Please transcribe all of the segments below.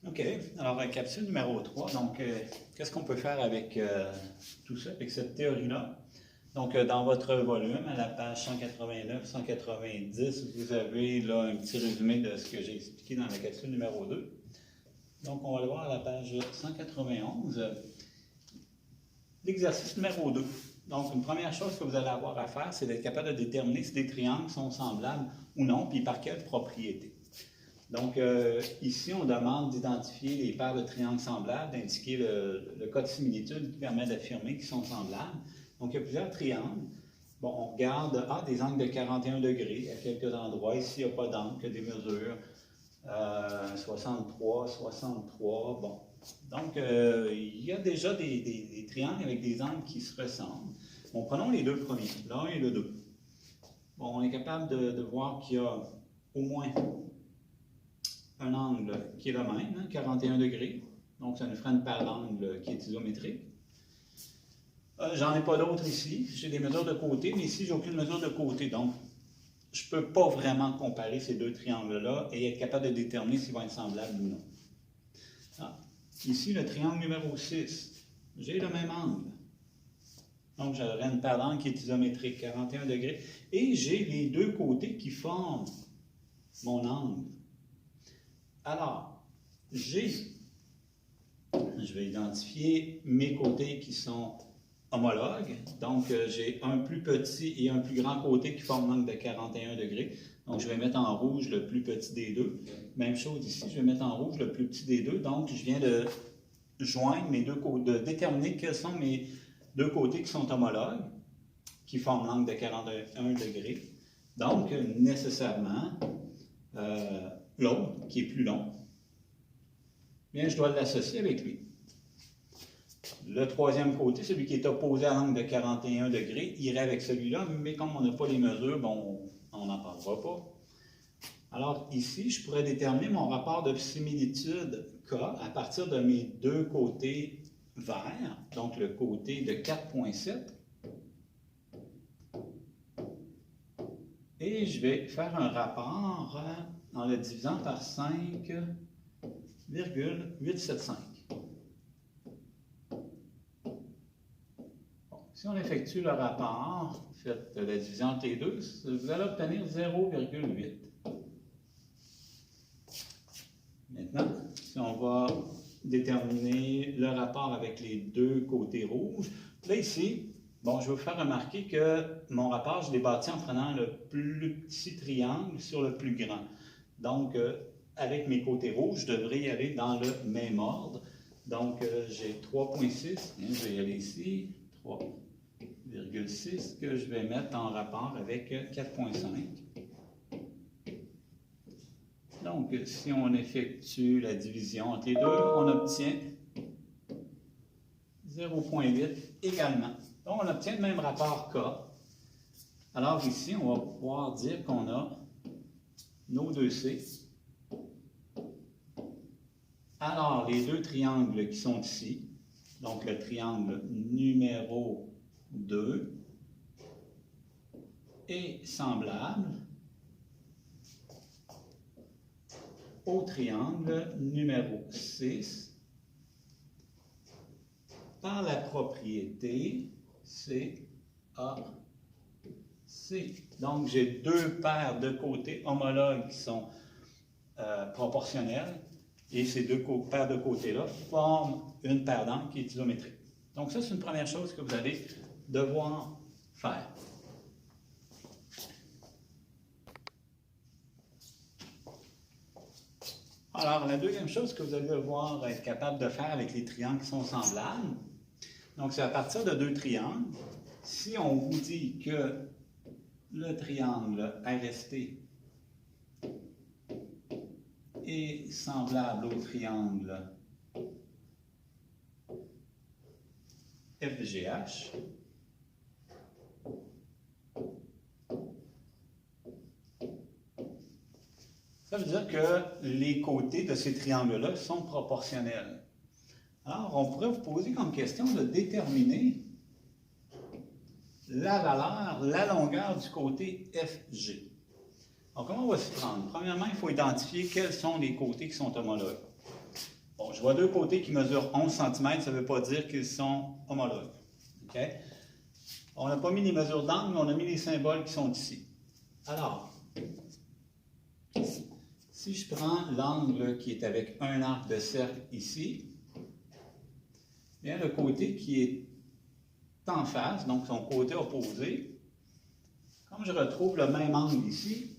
OK. Alors, capsule numéro 3. Donc, qu'est-ce qu'on peut faire avec tout ça, avec cette théorie-là? Donc, dans votre volume, à la page 189-190, vous avez là un petit résumé de ce que j'ai expliqué dans la capsule numéro 2. Donc, on va le voir à la page 191. L'exercice numéro 2. Donc, une première chose que vous allez avoir à faire, c'est d'être capable de déterminer si des triangles sont semblables ou non, puis par quelle propriété. Donc, ici, on demande d'identifier les paires de triangles semblables, d'indiquer le cas de similitude qui permet d'affirmer qu'ils sont semblables. Donc, il y a plusieurs triangles. Bon, on regarde des angles de 41 degrés à quelques endroits. Ici, il n'y a pas d'angle, que des mesures. 63, 63, bon. Donc, il y a déjà des triangles avec des angles qui se ressemblent. Bon, prenons les deux premiers, l'1 et le 2. Bon, on est capable de voir qu'il y a au moins un angle qui est le même, 41 degrés. Donc, ça nous fera une paire d'angles qui est isométrique. J'en ai pas d'autres ici. J'ai des mesures de côté, mais ici, j'ai aucune mesure de côté. Donc, je ne peux pas vraiment comparer ces deux triangles-là et être capable de déterminer s'ils vont être semblables ou non. Ici, le triangle numéro 6, j'ai le même angle. Donc, j'aurai une paire d'angles qui est isométrique, 41 degrés. Et j'ai les deux côtés qui forment mon angle. Alors, je vais identifier mes côtés qui sont homologues. Donc, j'ai un plus petit et un plus grand côté qui forment l'angle de 41 degrés. Donc, je vais mettre en rouge le plus petit des deux. Même chose ici, je vais mettre en rouge le plus petit des deux. Donc, je viens de joindre mes deux côtés, de déterminer quels sont mes deux côtés qui sont homologues, qui forment l'angle de 41 degrés. Donc, nécessairement, l'autre, qui est plus long, bien, je dois l'associer avec lui. Le troisième côté, celui qui est opposé à l'angle de 41 degrés, irait avec celui-là, mais comme on n'a pas les mesures, bon, on n'en parlera pas. Alors ici, je pourrais déterminer mon rapport de similitude K à partir de mes deux côtés verts, donc le côté de 4,7. Et je vais faire un rapport en le divisant par 5,875. Si on effectue le rapport, faites la division entre les deux, vous allez obtenir 0,8. Maintenant, si on va déterminer le rapport avec les deux côtés rouges, là ici, bon, je vais vous faire remarquer que mon rapport, je l'ai bâti en prenant le plus petit triangle sur le plus grand. Donc, avec mes côtés rouges, je devrais y aller dans le même ordre. Donc, j'ai 3,6, je vais y aller ici, 3,6 que je vais mettre en rapport avec 4,5. Donc, si on effectue la division entre les deux, on obtient 0,8 également. Donc, on obtient le même rapport K. Alors ici, on va pouvoir dire qu'on a nos deux C. Alors, les deux triangles qui sont ici, donc le triangle numéro 2 est semblable au triangle numéro 6 par la propriété CAC. Donc, j'ai deux paires de côtés homologues qui sont proportionnels et ces deux paires de côtés-là forment une paire d'angles qui est isométrique. Donc, ça, c'est une première chose que vous allez devoir faire. Alors, la deuxième chose que vous allez devoir être capable de faire avec les triangles qui sont semblables, donc c'est à partir de deux triangles. Si on vous dit que le triangle RST est semblable au triangle FGH, ça veut dire que les côtés de ces triangles-là sont proportionnels. Alors, on pourrait vous poser comme question de déterminer la valeur, la longueur du côté FG. Alors, comment on va s'y prendre? Premièrement, il faut identifier quels sont les côtés qui sont homologues. Bon, je vois deux côtés qui mesurent 11 cm, ça ne veut pas dire qu'ils sont homologues. OK? On n'a pas mis les mesures d'angle, mais on a mis les symboles qui sont ici. Alors, si je prends l'angle qui est avec un arc de cercle ici, bien le côté qui est en face, donc son côté opposé, comme je retrouve le même angle ici,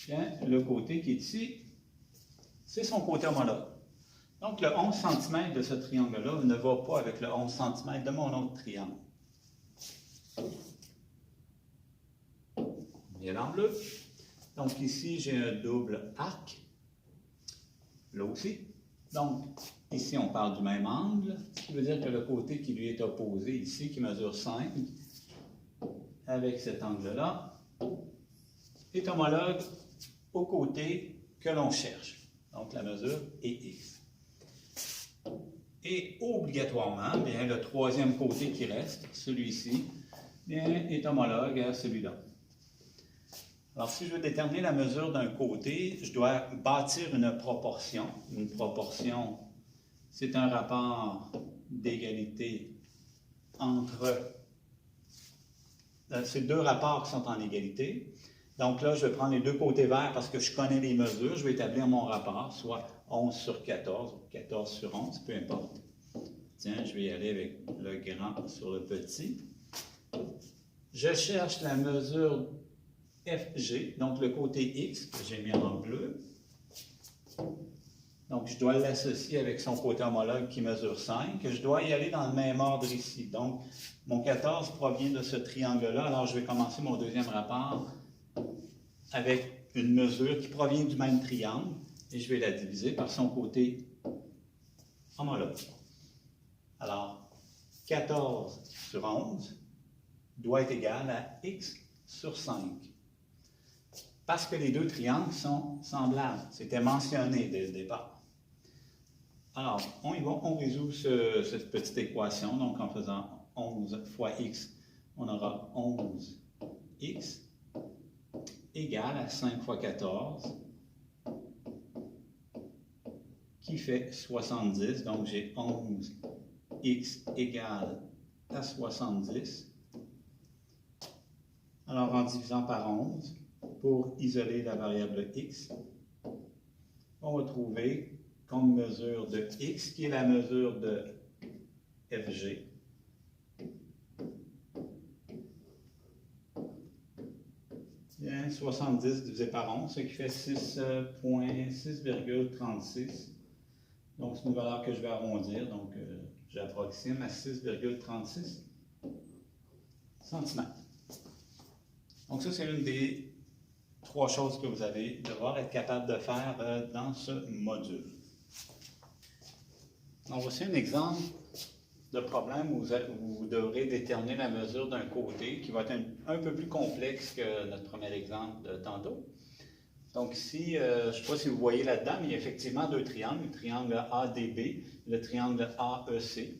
bien, le côté qui est ici, c'est son côté homologue. Donc, le 11 cm de ce triangle-là ne va pas avec le 11 cm de mon autre triangle. Bien en bleu. Donc, ici, j'ai un double arc. Là aussi. Donc, ici, on parle du même angle, ce qui veut dire que le côté qui lui est opposé ici, qui mesure 5, avec cet angle-là, est homologue au côté que l'on cherche. Donc, la mesure est X. Et obligatoirement, bien, le troisième côté qui reste, celui-ci, est homologue à celui-là. Alors, si je veux déterminer la mesure d'un côté, je dois bâtir une proportion. Une proportion, c'est un rapport d'égalité entre... C'est deux rapports qui sont en égalité. Donc là, je vais prendre les deux côtés verts parce que je connais les mesures. Je vais établir mon rapport, soit 11 sur 14, ou 14 sur 11, peu importe. Tiens, je vais y aller avec le grand sur le petit. Je cherche la mesure FG, donc le côté X que j'ai mis en bleu. Donc, je dois l'associer avec son côté homologue qui mesure 5. Je dois y aller dans le même ordre ici. Donc, mon 14 provient de ce triangle-là. Alors, je vais commencer mon deuxième rapport avec une mesure qui provient du même triangle et je vais la diviser par son côté homologue. Alors, 14 sur 11 doit être égal à X sur 5. Parce que les deux triangles sont semblables. C'était mentionné dès le départ. Alors, on y va, on résout cette petite équation. Donc, en faisant 11 fois x, on aura 11x égale à 5 fois 14, qui fait 70. Donc, j'ai 11x égale à 70. Alors, en divisant par 11, pour isoler la variable x, on va trouver comme mesure de x, qui est la mesure de FG. Bien, 70 divisé par 11, ce qui fait 6,36. Donc, c'est une valeur que je vais arrondir, donc j'approxime à 6,36 cm. Donc, ça, c'est une des trois choses que vous allez devoir être capable de faire dans ce module. Donc, voici un exemple de problème où vous devrez déterminer la mesure d'un côté qui va être un peu plus complexe que notre premier exemple de tantôt. Donc ici, je ne sais pas si vous voyez là-dedans, mais il y a effectivement deux triangles, le triangle ADB, le triangle AEC.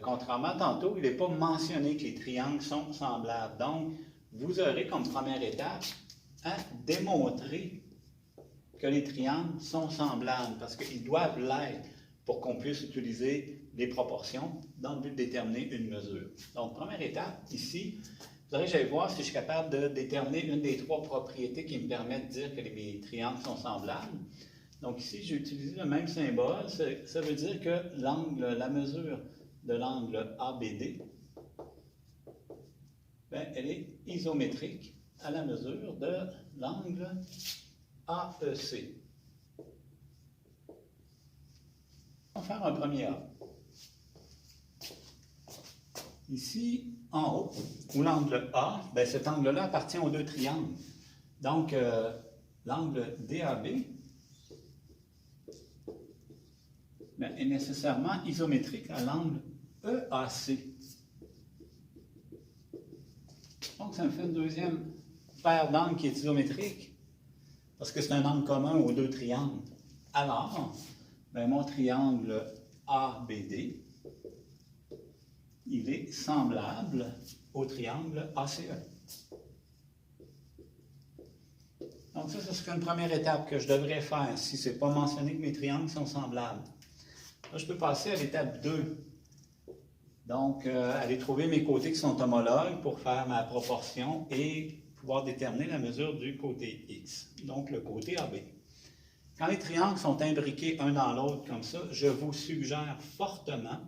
Contrairement à tantôt, il n'est pas mentionné que les triangles sont semblables. Donc, vous aurez comme première étape à démontrer que les triangles sont semblables, parce qu'ils doivent l'être pour qu'on puisse utiliser les proportions dans le but de déterminer une mesure. Donc, première étape, ici, vous aurez, j'allais voir si je suis capable de déterminer une des trois propriétés qui me permettent de dire que les triangles sont semblables. Donc ici, j'ai utilisé le même symbole. Ça veut dire que la mesure de l'angle ABD, bien, elle est isométrique à la mesure de l'angle AEC. On va faire un premier A. Ici, en haut, où l'angle A, bien, cet angle-là appartient aux deux triangles. Donc, l'angle DAB bien, est nécessairement isométrique à l'angle EAC. Donc, ça me fait une deuxième paire d'angles qui est isométrique, parce que c'est un angle commun aux deux triangles. Alors, bien, mon triangle ABD, il est semblable au triangle ACE. Donc ça, ce serait une première étape que je devrais faire si ce n'est pas mentionné que mes triangles sont semblables. Là, je peux passer à l'étape 2. Donc, aller trouver mes côtés qui sont homologues pour faire ma proportion et pouvoir déterminer la mesure du côté X, donc le côté AB. Quand les triangles sont imbriqués un dans l'autre comme ça, je vous suggère fortement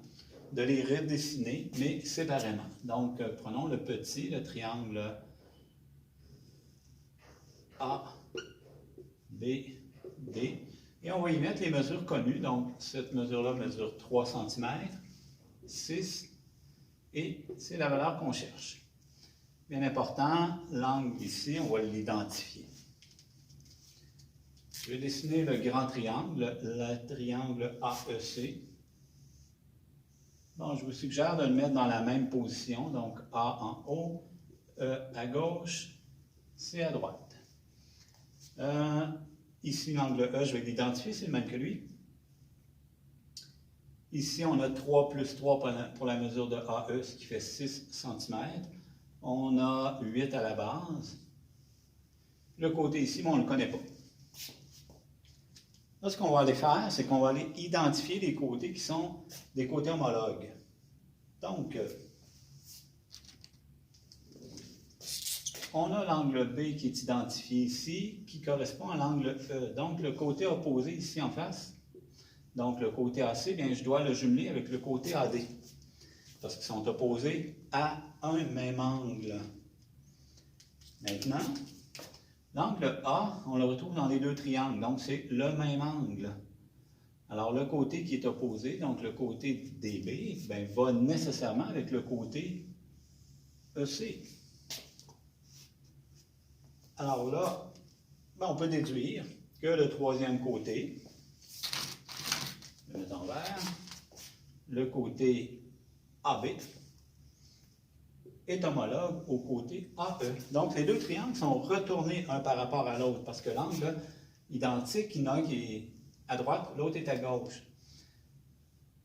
de les redessiner, mais séparément. Donc, prenons le petit, le triangle A, B, D, et on va y mettre les mesures connues. Donc, cette mesure-là mesure 3 cm, 6, et c'est la valeur qu'on cherche. Bien important, l'angle ici, on va l'identifier. Je vais dessiner le grand triangle, le triangle AEC. Bon, je vous suggère de le mettre dans la même position, donc A en haut, E à gauche, C à droite. Ici, l'angle E, je vais l'identifier, c'est le même que lui. Ici, on a 3 plus 3 pour la mesure de AE, ce qui fait 6 cm. On a 8 à la base. Le côté ici, mais on ne le connaît pas. Là, ce qu'on va aller faire, c'est qu'on va aller identifier les côtés qui sont des côtés homologues. Donc, on a l'angle B qui est identifié ici, qui correspond à l'angle E. Donc, le côté opposé ici en face, donc le côté AC, bien, je dois le jumeler avec le côté AD, parce qu'ils sont opposés à un même angle. Maintenant, l'angle A, on le retrouve dans les deux triangles, donc c'est le même angle. Alors, le côté qui est opposé, donc le côté DB, bien, va nécessairement avec le côté EC. Alors là, bien, on peut déduire que le troisième côté, je vais le mettre en vert, le côté AB, est homologue au côté AE. Donc, les deux triangles sont retournés un par rapport à l'autre parce que l'angle identique, il y en a un qui est à droite, l'autre est à gauche.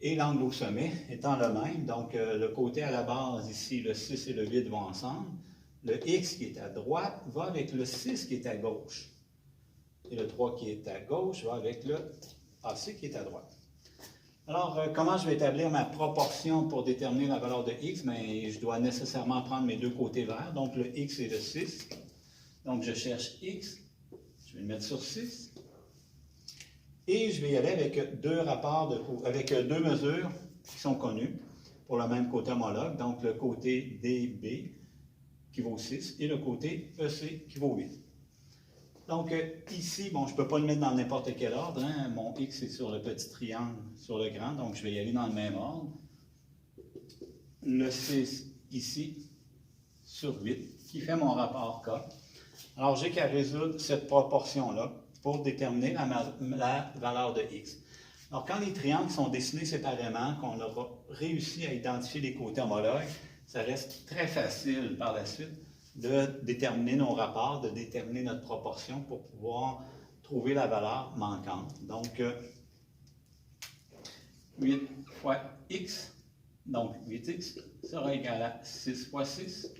Et l'angle au sommet étant le même, donc le côté à la base ici, le 6 et le 8 vont ensemble. Le X qui est à droite va avec le 6 qui est à gauche. Et le 3 qui est à gauche va avec le AC qui est à droite. Alors, comment je vais établir ma proportion pour déterminer la valeur de X? Bien, je dois nécessairement prendre mes deux côtés verts, donc le X et le 6. Donc, je cherche X, je vais le mettre sur 6. Et je vais y aller avec deux rapports, avec deux mesures qui sont connues pour le même côté homologue, donc le côté DB qui vaut 6 et le côté EC qui vaut 8. Donc ici, bon, je ne peux pas le mettre dans n'importe quel ordre, hein. Mon X est sur le petit triangle, sur le grand, donc je vais y aller dans le même ordre. Le 6 ici, sur 8, qui fait mon rapport K. Alors j'ai qu'à résoudre cette proportion-là pour déterminer la valeur de X. Alors quand les triangles sont dessinés séparément, qu'on aura réussi à identifier les côtés homologues, ça reste très facile par la suite de déterminer nos rapports, de déterminer notre proportion pour pouvoir trouver la valeur manquante. Donc, 8 fois x, donc 8x, sera égal à 6 fois 6,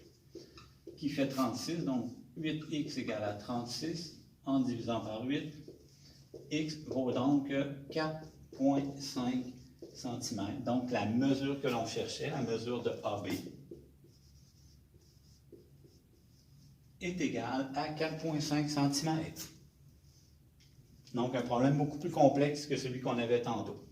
qui fait 36. Donc, 8x égale à 36 en divisant par 8. X vaut donc 4,5 cm. Donc, la mesure que l'on cherchait, la mesure de AB, est égal à 4,5 cm. Donc, un problème beaucoup plus complexe que celui qu'on avait tantôt.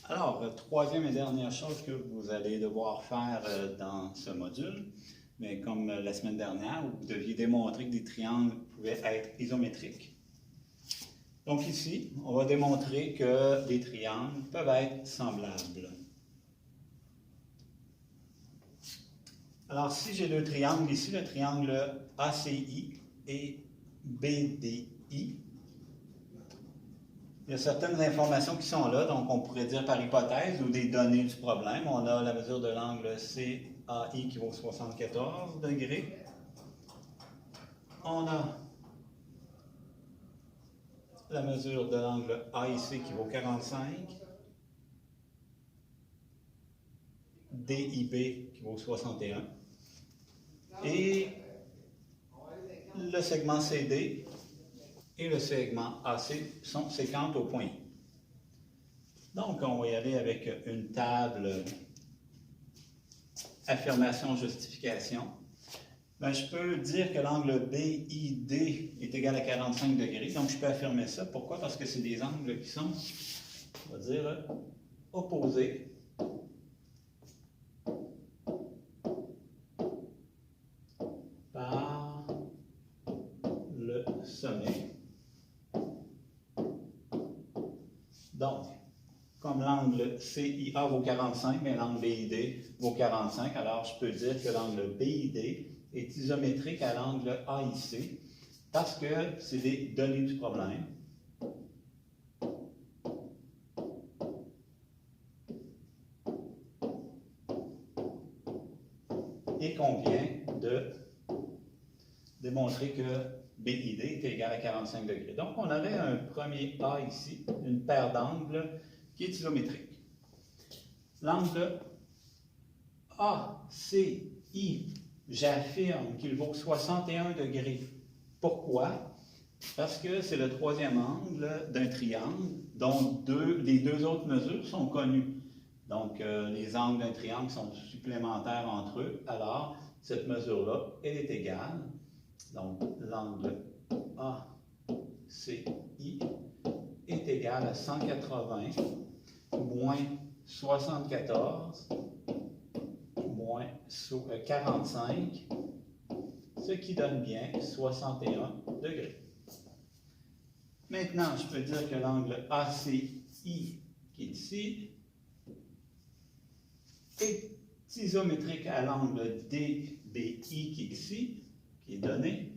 Alors, troisième et dernière chose que vous allez devoir faire dans ce module, mais comme la semaine dernière, où vous deviez démontrer que des triangles pouvaient être isométriques. Donc ici, on va démontrer que des triangles peuvent être semblables. Alors, si j'ai deux triangles ici, le triangle ACI et BDI, il y a certaines informations qui sont là, donc on pourrait dire par hypothèse ou des données du problème. On a la mesure de l'angle CAI qui vaut 74 degrés. On a la mesure de l'angle AIC qui vaut 45 DIB qui vaut 61. Et le segment CD et le segment AC sont séquentes au point I. Donc, on va y aller avec une table affirmation-justification. Ben, je peux dire que l'angle BID est égal à 45 degrés. Donc, je peux affirmer ça. Pourquoi? Parce que c'est des angles qui sont, on va dire, opposés. Par le sommet. Donc, comme l'angle CIA vaut 45, mais l'angle BID vaut 45, alors je peux dire que l'angle BID est isométrique à l'angle AIC parce que c'est des données du problème. Et qu'on vient de démontrer que BID est égal à 45 degrés. Donc, on aurait un premier A ici, une paire d'angles qui est isométrique. L'angle ACI, j'affirme qu'il vaut 61 degrés. Pourquoi? Parce que c'est le troisième angle d'un triangle dont les deux autres mesures sont connues. Donc, les angles d'un triangle sont supplémentaires entre eux. Alors, cette mesure-là, elle est égale. Donc, l'angle ACI est égal à 180 moins 74 moins 45, ce qui donne bien 61 degrés. Maintenant, je peux dire que l'angle ACI qui est ici est isométrique à l'angle DBI qui est ici, qui est donné.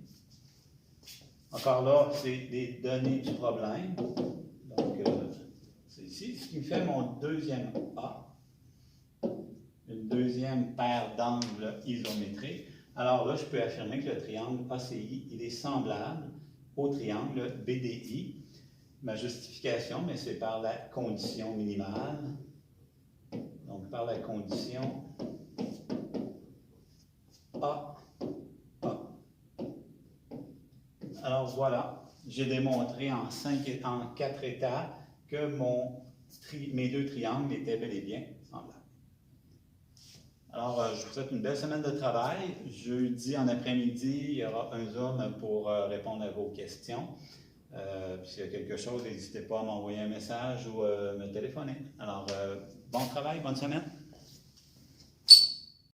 Encore là, c'est des données du problème. Donc, c'est ici, ce qui me fait mon deuxième A, une deuxième paire d'angles isométriques. Alors là, je peux affirmer que le triangle ACI, il est semblable au triangle BDI. Ma justification, mais c'est par la condition minimale. Donc, par la condition A. Alors voilà, j'ai démontré en 4 étapes que mes deux triangles étaient bel et bien semblables. Alors, je vous souhaite une belle semaine de travail. Jeudi en après-midi, il y aura un Zoom pour répondre à vos questions. S'il y a quelque chose, n'hésitez pas à m'envoyer un message ou me téléphoner. Alors, bon travail, bonne semaine.